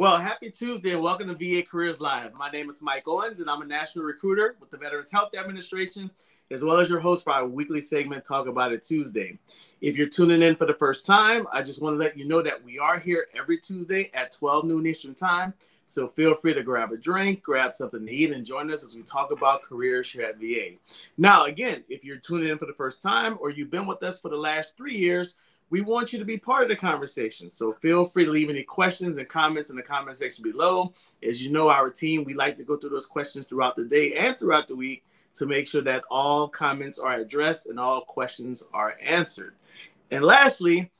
Well, happy Tuesday and welcome to VA Careers Live. My name is Mike Owens and I'm a national recruiter with the Veterans Health Administration, as well as your host for our weekly segment, Talk About It Tuesday. If you're tuning in for the first time, I just want to let you know that we are here every Tuesday at 12 noon Eastern Time. So feel free to grab a drink, grab something to eat, and join us as we talk about careers here at VA. Now, again, if you're tuning in for the first time or you've been with us for the last 3 years, we want you to be part of the conversation. So feel free to leave any questions and comments in the comment section below. As you know, our team, we like to go through those questions throughout the day and throughout the week to make sure that all comments are addressed and all questions are answered. And lastly,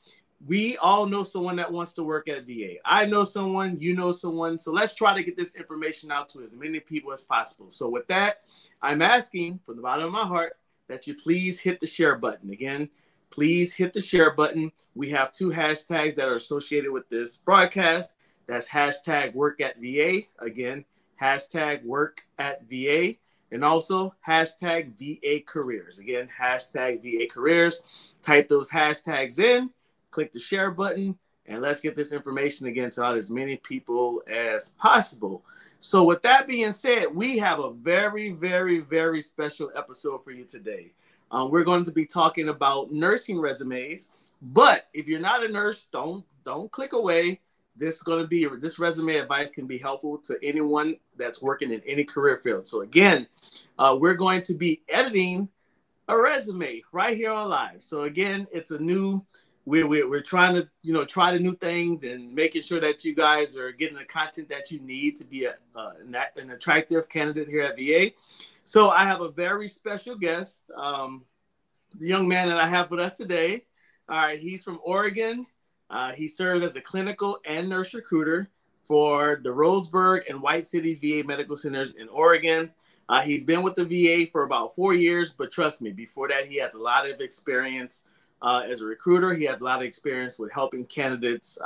we all know someone that wants to work at VA. I know someone, you know someone. So let's try to get this information out to as many people as possible. So with that, I'm asking from the bottom of my heart that you please hit the share button. Again, please hit the share button. We have 2 hashtags that are associated with this broadcast. That's hashtag work at VA. Again, hashtag work at VA. And also hashtag VA careers. Again, hashtag VA careers. Type those hashtags in, click the share button, and let's get this information again to as many people as possible. So with that being said, we have a very, very, very special episode for you today. We're going to be talking about nursing resumes, but if you're not a nurse, don't click away. This resume advice can be helpful to anyone that's working in any career field. So again, we're going to be editing a resume right here on live. So again, it's a new. We're trying to try the new things and making sure that you guys are getting the content that you need to be an attractive candidate here at VA. So I have a very special guest, the young man that I have with us today. All right, he's from Oregon. He serves as a clinical and nurse recruiter for the Roseburg and White City VA Medical Centers in Oregon. He's been with the VA for about 4 years, but trust me, before that, he has a lot of experience as a recruiter. He has a lot of experience with helping candidates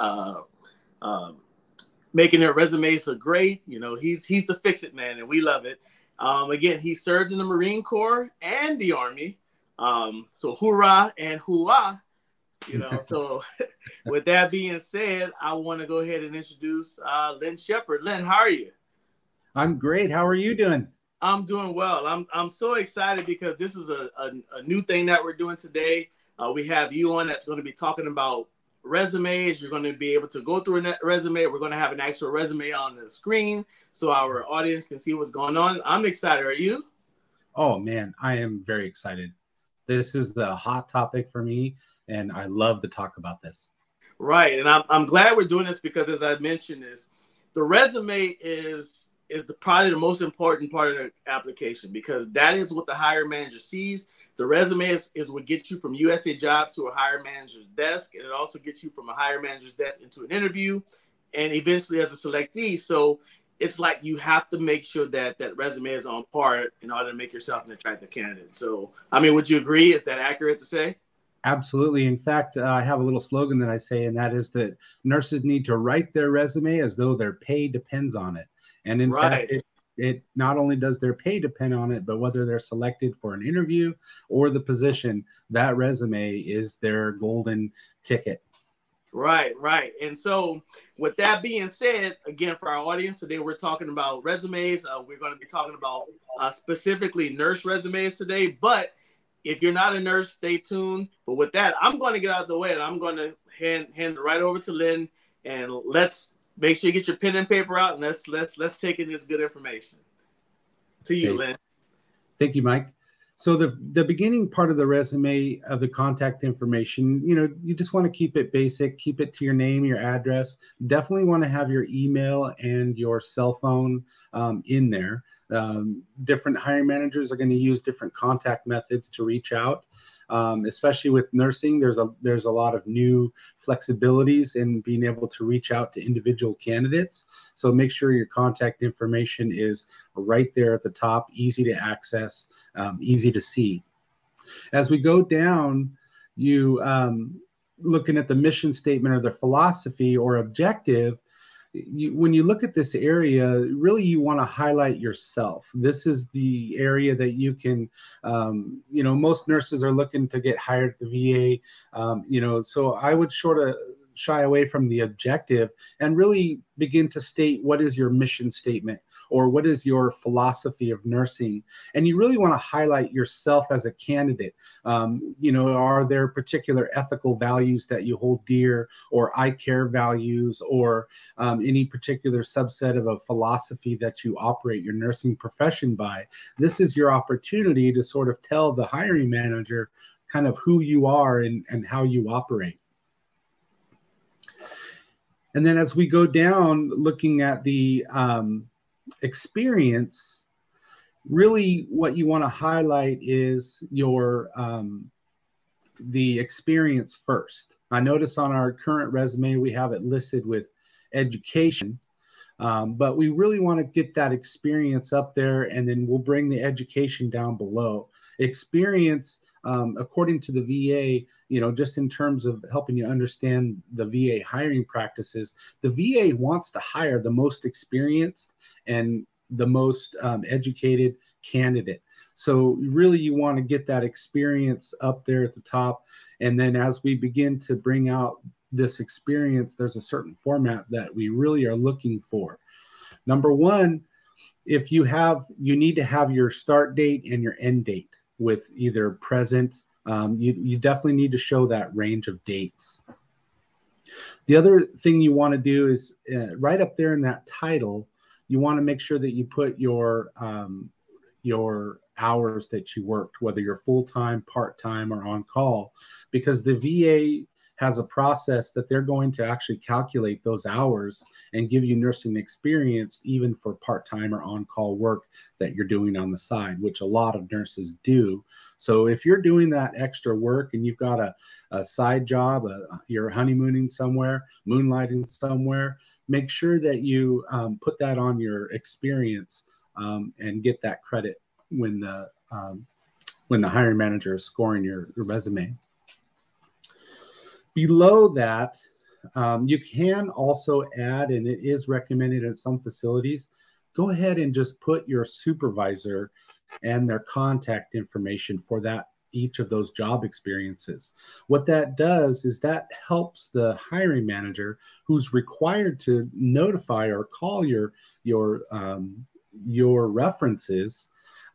making their resumes look great. You know, he's the fix-it man, and we love it. Again, he served in the Marine Corps and the Army. So hoorah and hooah, So with that being said, I want to go ahead and introduce Len Shepard. Len, how are you? I'm great. How are you doing? I'm doing well. I'm so excited because this is a new thing that we're doing today. We have you on that's going to be talking about resumes. You're going to be able to go through a resume. We're going to have an actual resume on the screen so our audience can see what's going on. I'm excited. Are you? Oh man, I am very excited. This is the hot topic for me, and I love to talk about this. Right, and I'm glad we're doing this because, as I mentioned, the resume is probably the most important part of the application because that is what the hiring manager sees. The resume is what gets you from USA Jobs to a hiring manager's desk, and it also gets you from a hiring manager's desk into an interview, and eventually as a selectee. So it's like you have to make sure that resume is on par in order to make yourself an attractive candidate. So, I mean, would you agree? Is that accurate to say? Absolutely. In fact, I have a little slogan that I say, and that is that nurses need to write their resume as though their pay depends on it. And in fact, it not only does their pay depend on it, but whether they're selected for an interview or the position, that resume is their golden ticket. Right. And so with that being said, again, for our audience today, we're talking about resumes. We're going to be talking about specifically nurse resumes today. But if you're not a nurse, stay tuned. But with that, I'm going to get out of the way and I'm going to hand it right over to Lynn. And let's make sure you get your pen and paper out and let's take in this good information. To you, Lynn. Thank you, Mike. So the beginning part of the resume of the contact information, you just want to keep it basic, keep it to your name, your address. Definitely want to have your email and your cell phone in there. Different hiring managers are going to use different contact methods to reach out. Especially with nursing, there's a lot of new flexibilities in being able to reach out to individual candidates. So make sure your contact information is right there at the top, easy to access, easy to see. As we go down, you looking at the mission statement or the philosophy or objective, when you look at this area, really you want to highlight yourself. This is the area that you can, most nurses are looking to get hired at the VA, so I would shy away from the objective and really begin to state what is your mission statement or what is your philosophy of nursing. And you really want to highlight yourself as a candidate. Are there particular ethical values that you hold dear, or I care values, or any particular subset of a philosophy that you operate your nursing profession by? This is your opportunity to sort of tell the hiring manager kind of who you are and how you operate. And then as we go down, looking at the experience, really what you want to highlight is your the experience first. I notice on our current resume we have it listed with education, but we really want to get that experience up there, and then we'll bring the education down below. Experience, according to the VA, just in terms of helping you understand the VA hiring practices, the VA wants to hire the most experienced and the most educated candidate. So really you want to get that experience up there at the top. And then as we begin to bring out this experience, there's a certain format that we really are looking for. Number one, if you need to have your start date and your end date with either present. You definitely need to show that range of dates. The other thing you want to do is right up there in that title, you want to make sure that you put your hours that you worked, whether you're full-time, part-time, or on call, because the VA has a process that they're going to actually calculate those hours and give you nursing experience even for part-time or on-call work that you're doing on the side, which a lot of nurses do. So if you're doing that extra work and you've got a side job, you're honeymooning somewhere, moonlighting somewhere, make sure that you put that on your experience and get that credit when the hiring manager is scoring your resume. Below that, you can also add, and it is recommended in some facilities, go ahead and just put your supervisor and their contact information for each of those job experiences. What that does is that helps the hiring manager, who's required to notify or call your references.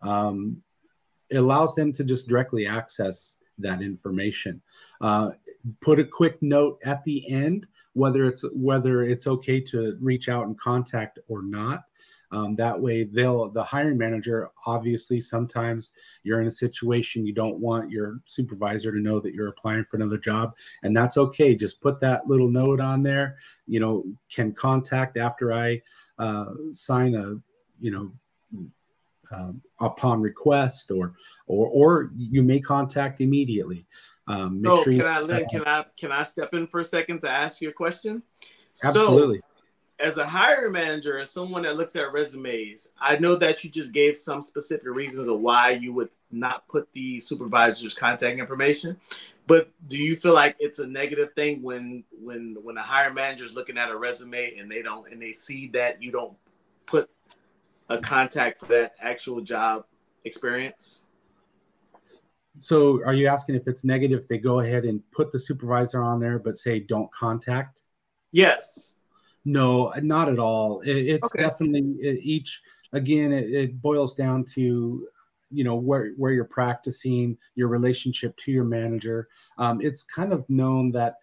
It allows them to just directly access that information. Put a quick note at the end, whether it's okay to reach out and contact or not. That way the hiring manager, obviously sometimes you're in a situation you don't want your supervisor to know that you're applying for another job, and that's okay. Just put that little note on there, can contact after I sign upon request, or you may contact immediately. So can I step in for a second to ask you a question? Absolutely. So, as a hiring manager and someone that looks at resumes, I know that you just gave some specific reasons of why you would not put the supervisor's contact information, but do you feel like it's a negative thing when a hiring manager is looking at a resume and they see that you don't put a contact for that actual job experience? So are you asking if it's negative if they go ahead and put the supervisor on there but say don't contact? Yes. No, not at all. It's okay. Definitely it boils down to where you're practicing, your relationship to your manager. It's kind of known that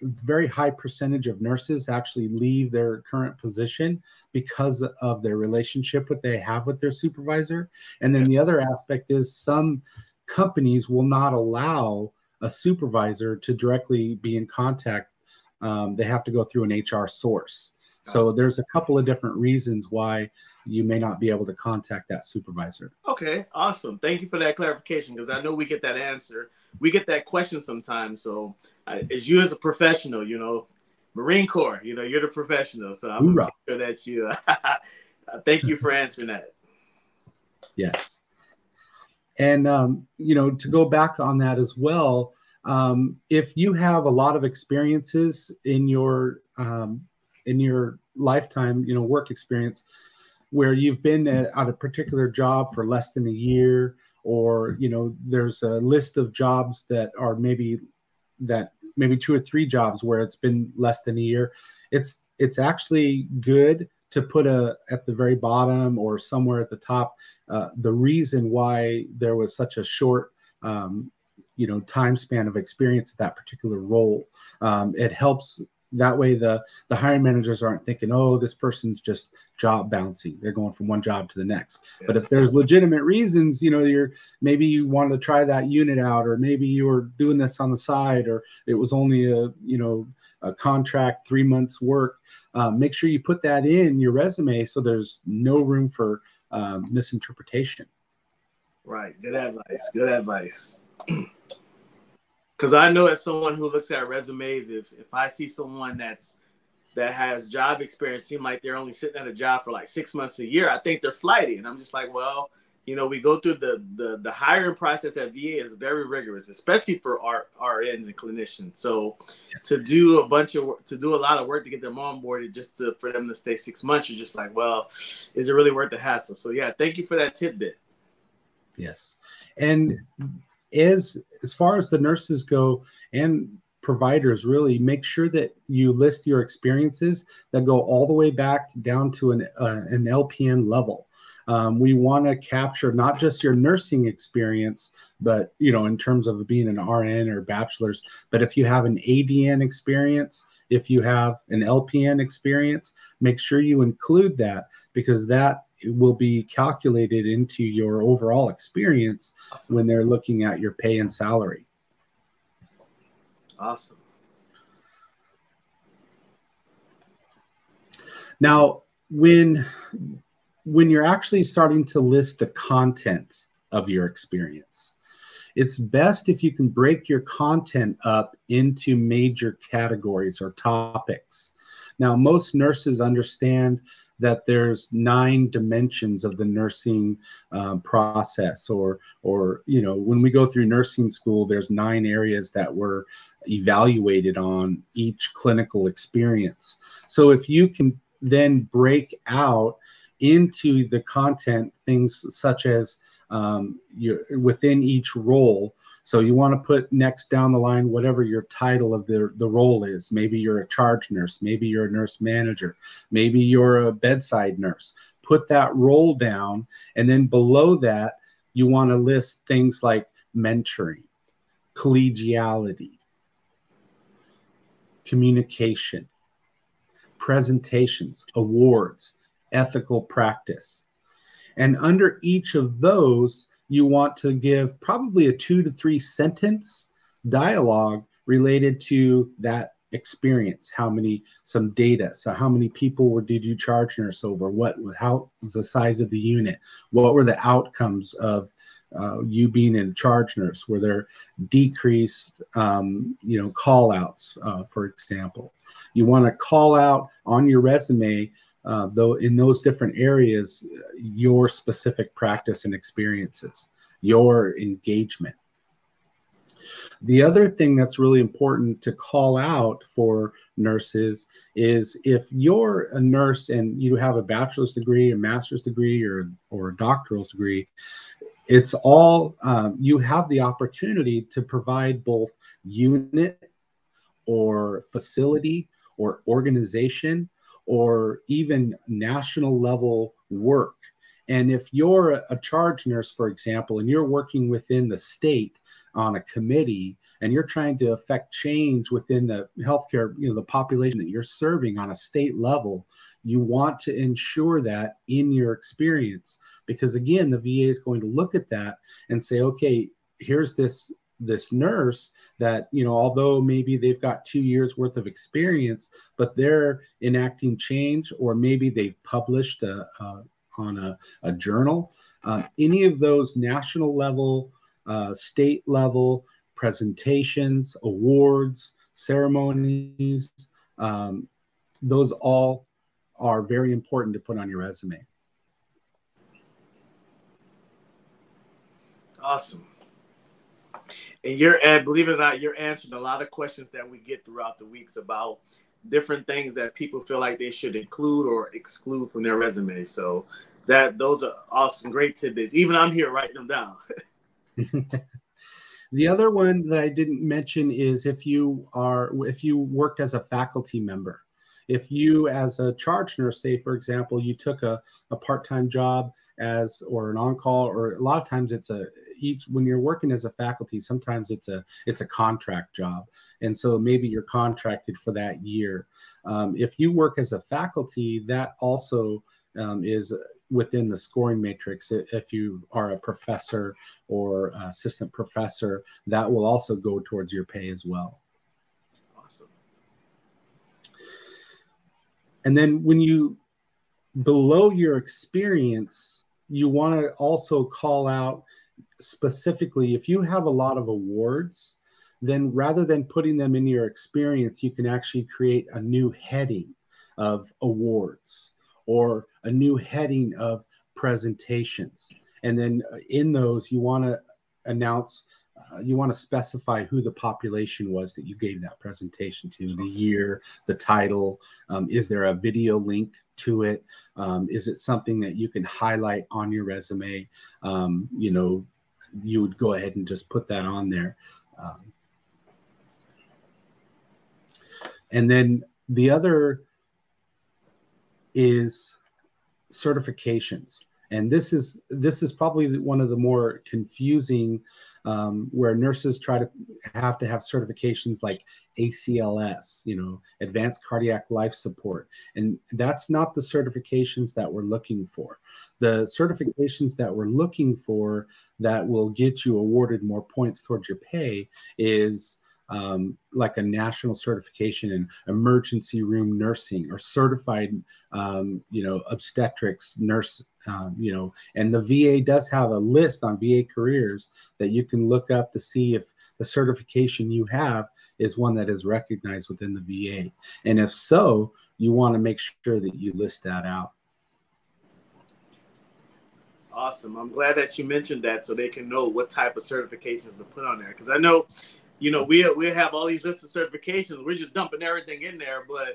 very high percentage of nurses actually leave their current position because of their relationship they have with their supervisor. And then the other aspect is some companies will not allow a supervisor to directly be in contact. They have to go through an HR source. So there's a couple of different reasons why you may not be able to contact that supervisor. Okay, awesome. Thank you for that clarification, because I know we get that answer. We get that question sometimes. So as you as a professional, Marine Corps, you're the professional. So I'm going to make sure that you thank you for answering that. Yes. And, to go back on that as well, if you have a lot of experiences in your lifetime, work experience, where you've been at a particular job for less than a year, or there's a list of jobs that are maybe that maybe 2 or 3 jobs where it's been less than a year. It's actually good to put at the very bottom or somewhere at the top the reason why there was such a short time span of experience at that particular role. It helps. That way the hiring managers aren't thinking, oh, this person's just job bouncing. They're going from one job to the next. Yes. But if there's legitimate reasons, maybe you want to try that unit out, or maybe you were doing this on the side, or it was only a contract, 3 months work. Make sure you put that in your resume so there's no room for misinterpretation. Right. Good advice. Good advice. Because I know as someone who looks at resumes, if I see someone that has job experience, seem like they're only sitting at a job for like 6 months a year, I think they're flighty. And I'm just like, well, we go through the hiring process at VA is very rigorous, especially for RNs and clinicians. So yes. to do a lot of work to get them onboarded just for them to stay 6 months, you're just like, well, is it really worth the hassle? So yeah, thank you for that tidbit. Yes. And as far as the nurses go and providers, really make sure that you list your experiences that go all the way back down to an LPN level. We want to capture not just your nursing experience, but in terms of being an RN or bachelor's, but if you have an ADN experience, if you have an LPN experience, make sure you include that, because that will be calculated into your overall experience. Awesome. When they're looking at your pay and salary. Awesome. Now, when you're actually starting to list the content of your experience, it's best if you can break your content up into major categories or topics. Now, most nurses understand that there's 9 dimensions of the nursing process, or when we go through nursing school, there's 9 areas that we're evaluated on each clinical experience. So if you can then break out into the content things such as within each role. So you want to put next down the line whatever your title of the role is. Maybe you're a charge nurse, maybe you're a nurse manager, maybe you're a bedside nurse. Put that role down, and then below that you want to list things like mentoring, collegiality, communication, presentations, awards, ethical practice. And under each of those, you want to give probably a 2 to 3 sentence dialogue related to that experience. Some data. So how many people did you charge nurse over? How was the size of the unit? What were the outcomes of you being in charge nurse? Were there decreased, call outs, for example? You want to call out on your resume, though, in those different areas, your specific practice and experiences, your engagement. The other thing that's really important to call out for nurses is if you're a nurse and you have a bachelor's degree, a master's degree, or a doctoral degree, it's all, you have the opportunity to provide both unit or facility or organization or even national level work. And if you're a charge nurse, for example, and you're working within the state on a committee and you're trying to affect change within the healthcare, the population that you're serving on a state level, you want to ensure that in your experience, because again, the VA is going to look at that and say, okay, here's this nurse that, although maybe they've got 2 years worth of experience, but they're enacting change, or maybe they've published on a journal. Any of those national level, state level presentations, awards, ceremonies, those all are very important to put on your resume. Awesome. And believe it or not, you're answering a lot of questions that we get throughout the weeks about different things that people feel like they should include or exclude from their resume. So those are awesome, great tidbits. Even I'm here writing them down. The other one that I didn't mention is if you worked as a faculty member. If you, as a charge nurse, say, for example, you took a part-time job or an on-call, or a lot of times when you're working as a faculty, sometimes it's a contract job. And so maybe you're contracted for that year. If you work as a faculty, that also is within the scoring matrix. If you are a professor or assistant professor, that will also go towards your pay as well. Awesome. And then below your experience, you want to also call out specifically, if you have a lot of awards, then rather than putting them in your experience, you can actually create a new heading of awards or a new heading of presentations. And then in those, you want to announce, you want to specify who the population was that you gave that presentation to, the year, the title. Is there a video link to it? Is it something that you can highlight on your resume? You would go ahead and just put that on there. And then the other is certifications. And this is probably one of the more confusing, where nurses have to have certifications like ACLS, Advanced Cardiac Life Support. And that's not the certifications that we're looking for. The certifications that we're looking for that will get you awarded more points towards your pay is like a national certification in emergency room nursing, or certified, obstetrics nurse, and the VA does have a list on VA careers that you can look up to see if the certification you have is one that is recognized within the VA. And if so, you want to make sure that you list that out. Awesome. I'm glad that you mentioned that so they can know what type of certifications to put on there. Because I know, we have all these lists of certifications. We're just dumping everything in there. But,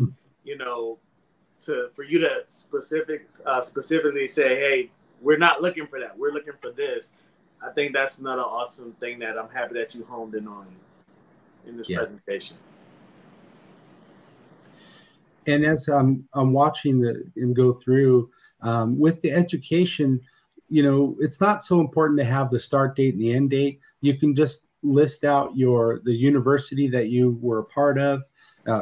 for you to specifically say, hey, we're not looking for that. We're looking for this. I think that's another awesome thing that I'm happy that you honed in on in this presentation. And as I'm watching and go through with the education, it's not so important to have the start date and the end date. You can just list out the university that you were a part of,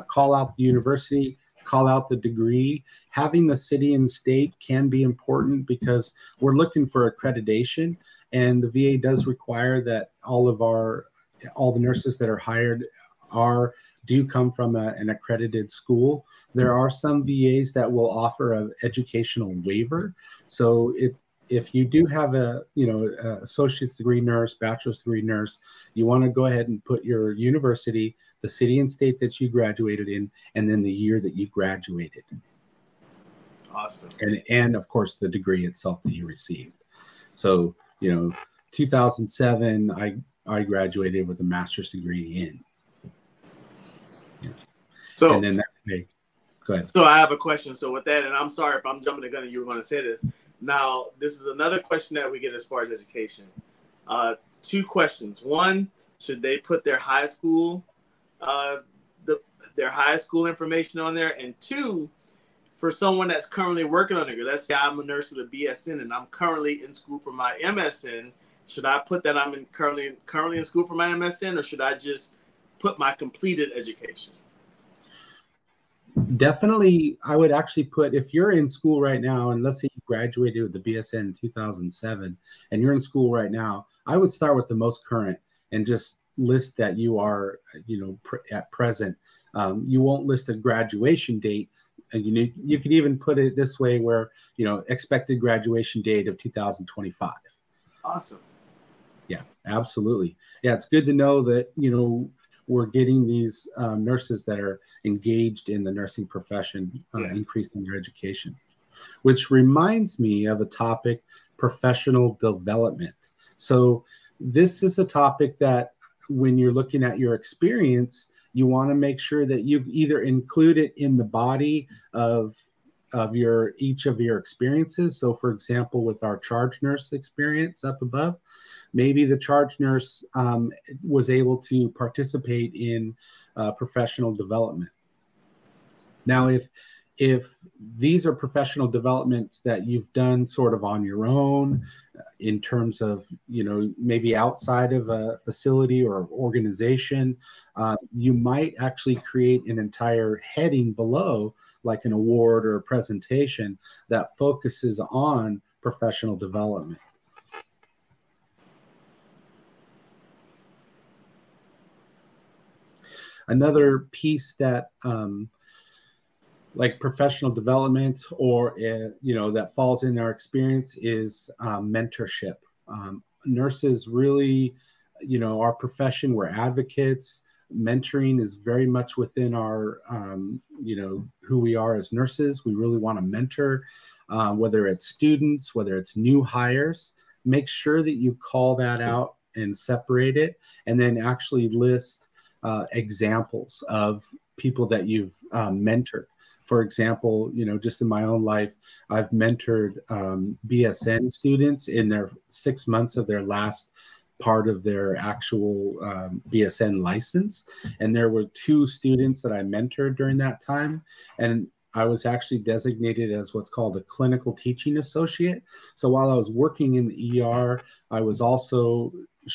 call out the university, call out the degree. Having the city and state can be important because we're looking for accreditation, and the VA does require that all the nurses that are hired do come from an accredited school. There are some VAs that will offer an educational waiver. So if you do have associate's degree nurse, bachelor's degree nurse, you want to go ahead and put your university, the city and state that you graduated in, and then the year that you graduated. Awesome. And of course the degree itself that you received. So, 2007, I graduated with a master's degree in. So, and then go ahead. So I have a question. So with that, and I'm sorry if I'm jumping the gun and you were going to say this. Now, this is another question that we get as far as education. 2 questions. One, should they put their high school, their high school information on there? And 2, for someone that's currently working on it, let's say I'm a nurse with a BSN and I'm currently in school for my MSN. Should I put that I'm currently in school for my MSN, or should I just put my completed education? Definitely, I would actually put, if you're in school right now, and let's say you graduated with the BSN in 2007, and you're in school right now, I would start with the most current and just list that you are, at present. You won't list a graduation date. You could even put it this way where, expected graduation date of 2025. Awesome. Yeah, absolutely. Yeah, it's good to know that, we're getting these nurses that are engaged in the nursing profession, increasing their education, which reminds me of a topic, professional development. So this is a topic that when you're looking at your experience, you want to make sure that you either include it in the body of of each of your experiences. So for example, with our charge nurse experience up above, maybe the charge nurse was able to participate in professional development. Now, if these are professional developments that you've done sort of on your own in terms of, maybe outside of a facility or organization, you might actually create an entire heading below, like an award or a presentation that focuses on professional development. Another piece that like professional development or, that falls in our experience is mentorship. Nurses really, our profession, we're advocates. Mentoring is very much within our, who we are as nurses. We really want to mentor, whether it's students, whether it's new hires. Make sure that you call that out and separate it, and then actually list examples of people that you've mentored. For example, just in my own life, I've mentored BSN students in their 6 months of their last part of their actual BSN license. And there were 2 students that I mentored during that time. And I was actually designated as what's called a clinical teaching associate. So while I was working in the ER, I was also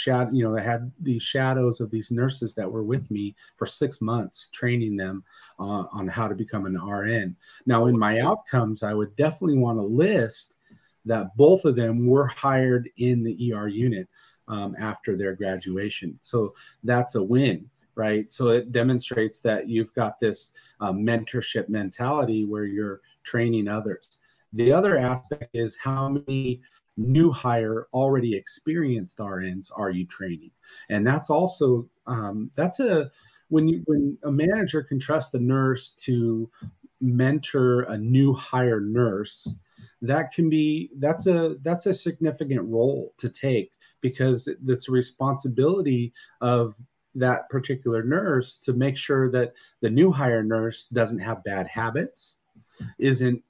I had these shadows of these nurses that were with me for 6 months, training them on how to become an RN. Now, in my outcomes, I would definitely want to list that both of them were hired in the ER unit after their graduation. So that's a win, right? So it demonstrates that you've got this mentorship mentality where you're training others. The other aspect is how many new hire, already experienced RNs are you training? And that's also when a manager can trust a nurse to mentor a new hire nurse, that's a significant role to take, because it's a responsibility of that particular nurse to make sure that the new hire nurse doesn't have bad habits, isn't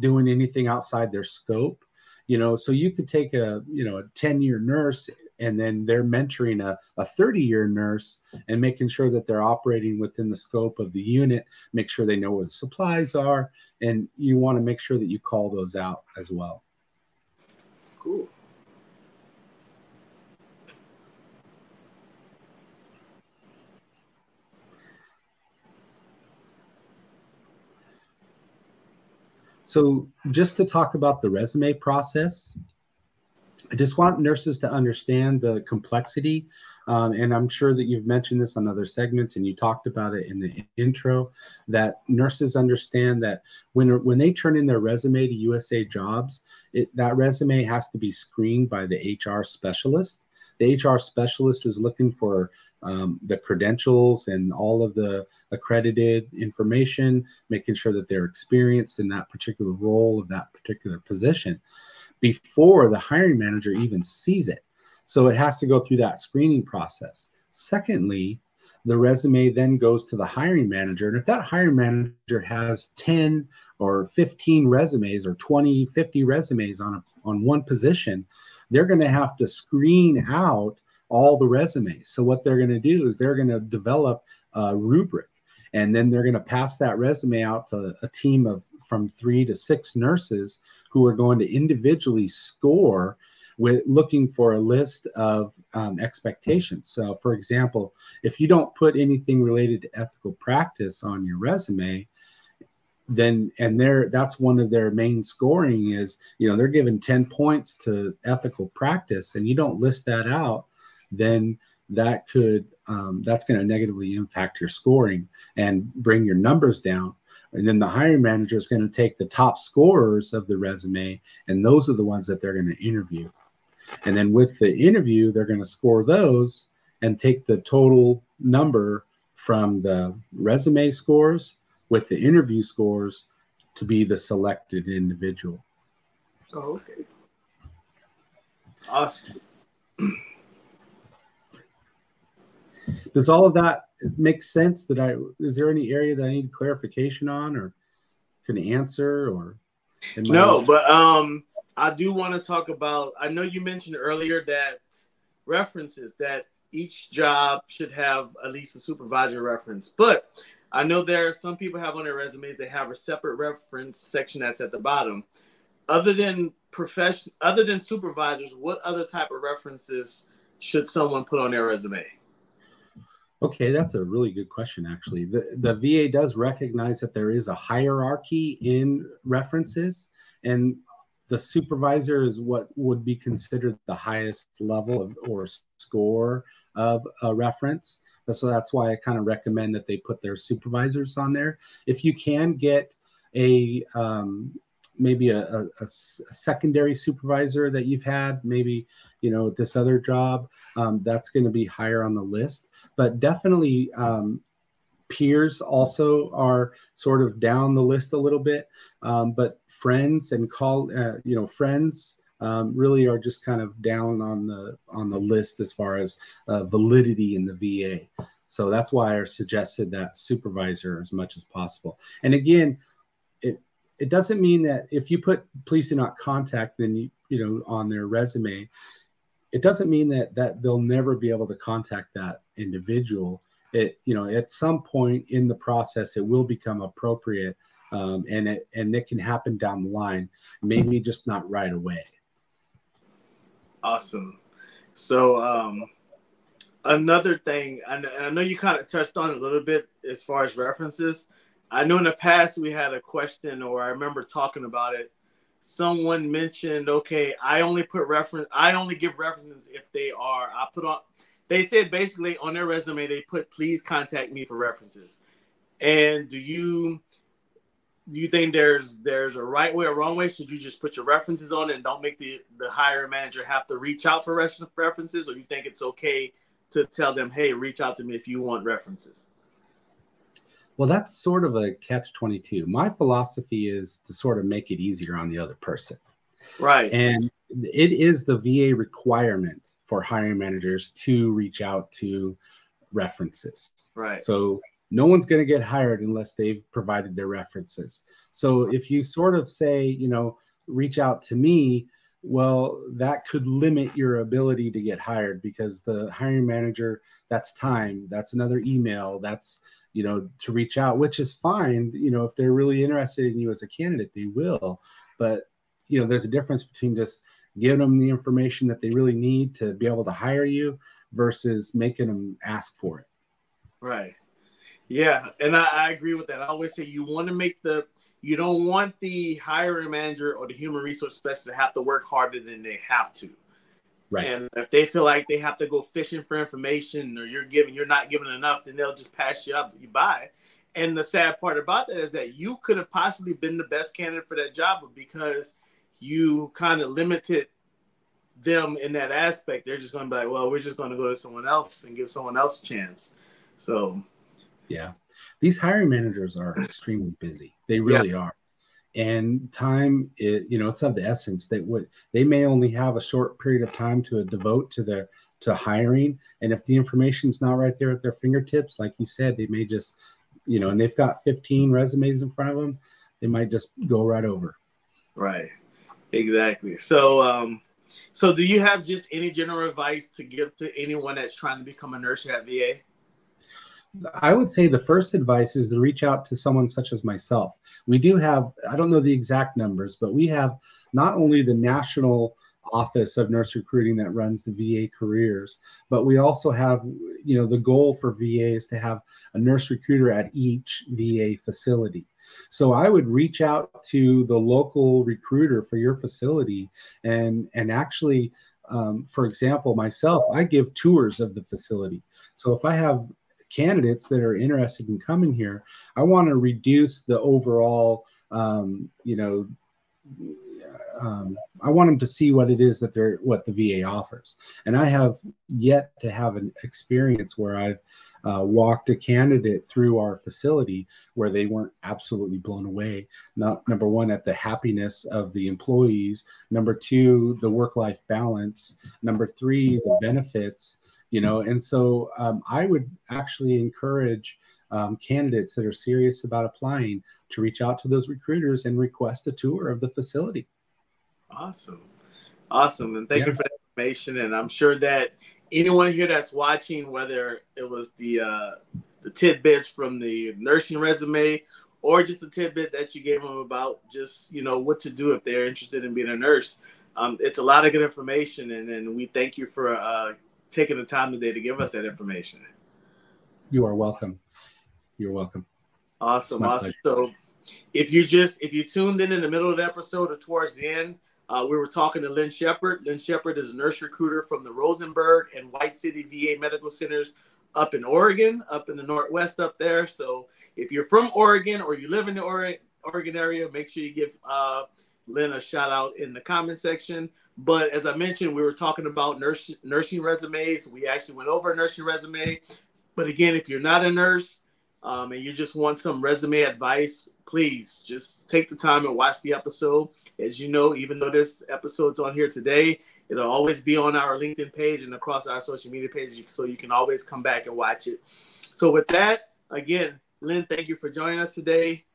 doing anything outside their scope. So you could take a 10-year nurse, and then they're mentoring a 30-year nurse and making sure that they're operating within the scope of the unit, make sure they know where the supplies are, and you want to make sure that you call those out as well. Cool. So just to talk about the resume process, I just want nurses to understand the complexity, and I'm sure that you've mentioned this on other segments and you talked about it in the intro, that nurses understand that when they turn in their resume to USA Jobs, that resume has to be screened by the HR specialist. The HR specialist is looking for the credentials and all of the accredited information, making sure that they're experienced in that particular role of that particular position before the hiring manager even sees it. So it has to go through that screening process. Secondly, the resume then goes to the hiring manager. And if that hiring manager has 10 or 15 resumes or 20, 50 resumes on one position, they're going to have to screen out all the resumes. So what they're going to do is they're going to develop a rubric, and then they're going to pass that resume out to a team from 3 to 6 nurses who are going to individually score with looking for a list of expectations. So for example, if you don't put anything related to ethical practice on your resume, then that's one of their main scoring is, they're given 10 points to ethical practice, and you don't list that out, then that's going to negatively impact your scoring and bring your numbers down. And then the hiring manager is going to take the top scorers of the resume, and those are the ones that they're going to interview. And then with the interview, they're going to score those and take the total number from the resume scores with the interview scores to be the selected individual. Oh, okay. Awesome. Does all of that make sense? Is there any area that I need clarification on, or? couldn't answer, or no, but I do want to talk about, I know you mentioned earlier that references, that each job should have at least a supervisor reference, but I know there are some people have on their resumes, they have a separate reference section that's at the bottom. Other than supervisors, what other type of references should someone put on their resume? Okay, that's a really good question, actually. The VA does recognize that there is a hierarchy in references, and the supervisor is what would be considered the highest level of, or score of a reference. So that's why I kind of recommend that they put their supervisors on there. If you can get a maybe a secondary supervisor that you've had, maybe, you know, this other job, that's going to be higher on the list. But definitely peers also are sort of down the list a little bit. But friends and friends really are just kind of down on the list as far as validity in the VA. So that's why I suggested that supervisor as much as possible. And again, it doesn't mean that if you put please do not contact, then you know, on their resume, it doesn't mean that they'll never be able to contact that individual. It, you know, at some point in the process, it will become appropriate, and it can happen down the line, maybe just not right away. Awesome. So another thing, and I know you kind of touched on it a little bit as far as references. I know in the past we had a question, or I remember talking about it. Someone mentioned, okay, I only give references if they said basically on their resume, they put, please contact me for references. And do you think there's a right way or wrong way? Should you just put your references on and don't make the hiring manager have to reach out for references? Or you think it's okay to tell them, hey, reach out to me if you want references? Well, that's sort of a catch-22. My philosophy is to sort of make it easier on the other person. Right. And it is the VA requirement for hiring managers to reach out to references. Right. So no one's going to get hired unless they've provided their references. So if you sort of say, you know, reach out to me, well, that could limit your ability to get hired, because the hiring manager, that's time, that's another email, that's, you know, to reach out, which is fine. You know, if they're really interested in you as a candidate, they will. But, you know, there's a difference between just giving them the information that they really need to be able to hire you versus making them ask for it. Right. Yeah. And I agree with that. I always say you don't want the hiring manager or the human resource specialist to have to work harder than they have to. Right. And if they feel like they have to go fishing for information, or you're not giving enough, then they'll just pass you up, you by. And the sad part about that is that you could have possibly been the best candidate for that job, but because you kind of limited them in that aspect, they're just going to be like, well, we're just going to go to someone else and give someone else a chance. So, yeah, these hiring managers are extremely busy. They really are. And time, it's of the essence. They may only have a short period of time to devote to hiring. And if the information's not right there at their fingertips, like you said, they may just, and they've got 15 resumes in front of them, they might just go right over. Right. Exactly. So, so do you have just any general advice to give to anyone that's trying to become a nurse at VA? I would say the first advice is to reach out to someone such as myself. We do have, I don't know the exact numbers, but we have not only the National Office of Nurse Recruiting that runs the VA careers, but we also have, the goal for VA is to have a nurse recruiter at each VA facility. So I would reach out to the local recruiter for your facility and actually, for example, myself, I give tours of the facility. So if I have candidates that are interested in coming here, I want to reduce the overall, I want them to see what it is what the VA offers. And I have yet to have an experience where I've walked a candidate through our facility where they weren't absolutely blown away. Number one, at the happiness of the employees. Number two, the work-life balance. Number three, the benefits. And so I would actually encourage candidates that are serious about applying to reach out to those recruiters and request a tour of the facility. Awesome. And thank you for that information. And I'm sure that anyone here that's watching, whether it was the tidbits from the nursing resume or just a tidbit that you gave them about just, what to do if they're interested in being a nurse. It's a lot of good information. And we thank you for taking the time today to give us that information. You are welcome. You're welcome. Awesome. So if you tuned in the middle of the episode or towards the end, we were talking to Lynn Shepard. Lynn Shepard is a nurse recruiter from the Rosenberg and White City VA Medical Centers up in Oregon, up in the Northwest up there. So if you're from Oregon or you live in the Oregon area, make sure you give Lynn a shout out in the comment section. But as I mentioned, we were talking about nursing resumes. We actually went over a nursing resume. But again, if you're not a nurse and you just want some resume advice, please just take the time and watch the episode. As you know, even though this episode's on here today, it'll always be on our LinkedIn page and across our social media pages, so you can always come back and watch it. So with that, again, Lynn, thank you for joining us today.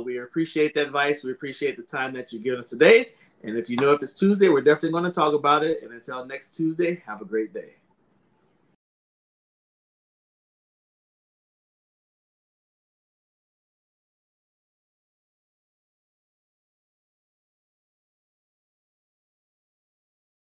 We appreciate the advice. We appreciate the time that you give us today. And if it's Tuesday, we're definitely going to talk about it. And until next Tuesday, have a great day.